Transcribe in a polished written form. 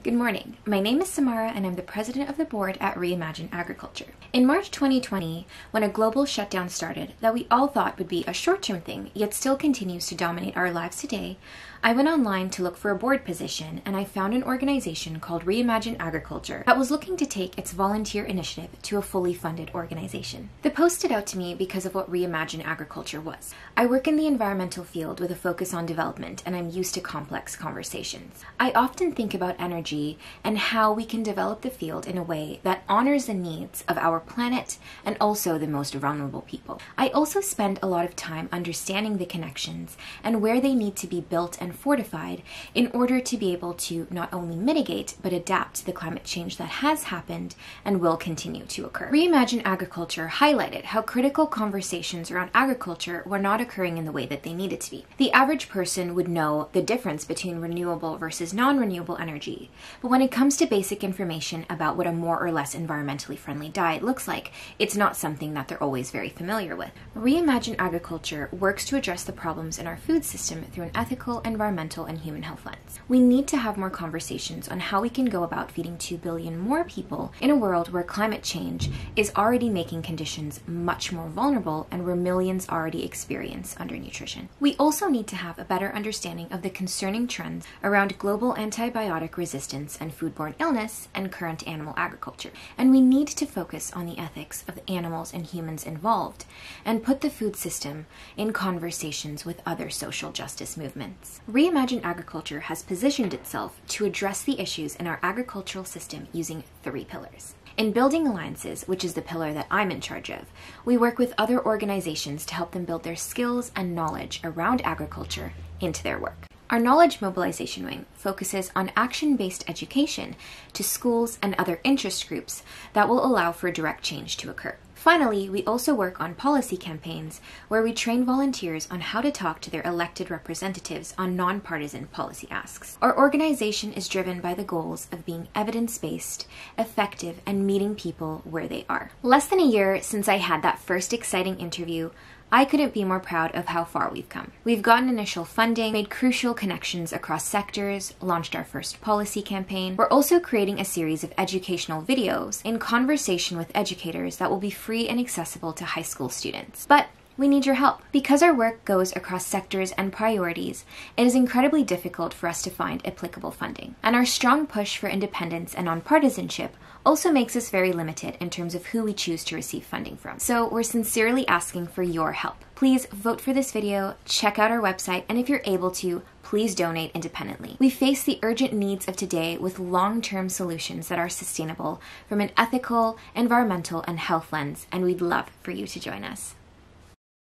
Good morning. My name is Samara and I'm the president of the board at Reimagine Agriculture. In March 2020, when a global shutdown started that we all thought would be a short-term thing, yet still continues to dominate our lives today, I went online to look for a board position and I found an organization called Reimagine Agriculture that was looking to take its volunteer initiative to a fully funded organization. The post stood out to me because of what Reimagine Agriculture was. I work in the environmental field with a focus on development and I'm used to complex conversations. I often think about energy and how we can develop the field in a way that honors the needs of our planet and also the most vulnerable people. I also spend a lot of time understanding the connections and where they need to be built and fortified in order to be able to not only mitigate but adapt to the climate change that has happened and will continue to occur. Reimagine Agriculture highlighted how critical conversations around agriculture were not occurring in the way that they needed to be. The average person would know the difference between renewable versus non-renewable energy, but when it comes to basic information about what a more or less environmentally friendly diet looks like, it's not something that they're always very familiar with. Reimagine Agriculture works to address the problems in our food system through an ethical, environmental, and human health lens. We need to have more conversations on how we can go about feeding 2 billion more people in a world where climate change is already making conditions much more vulnerable and where millions already experience undernutrition. We also need to have a better understanding of the concerning trends around global antibiotic resistance and foodborne illness and current animal agriculture. And we need to focus on the ethics of the animals and humans involved and put the food system in conversations with other social justice movements. Reimagine Agriculture has positioned itself to address the issues in our agricultural system using 3 pillars. In building alliances, which is the pillar that I'm in charge of, we work with other organizations to help them build their skills and knowledge around agriculture into their work. Our knowledge mobilization wing focuses on action-based education to schools and other interest groups that will allow for direct change to occur. Finally, we also work on policy campaigns where we train volunteers on how to talk to their elected representatives on nonpartisan policy asks. Our organization is driven by the goals of being evidence-based, effective, and meeting people where they are. Less than a year since I had that first exciting interview, I couldn't be more proud of how far we've come. We've gotten initial funding, made crucial connections across sectors, launched our first policy campaign. We're also creating a series of educational videos in conversation with educators that will be free and accessible to high school students. But we need your help. Because our work goes across sectors and priorities, it is incredibly difficult for us to find applicable funding. And our strong push for independence and nonpartisanship also makes us very limited in terms of who we choose to receive funding from. So we're sincerely asking for your help. Please vote for this video, check out our website, and if you're able to, please donate independently. We face the urgent needs of today with long-term solutions that are sustainable from an ethical, environmental, and health lens, and we'd love for you to join us.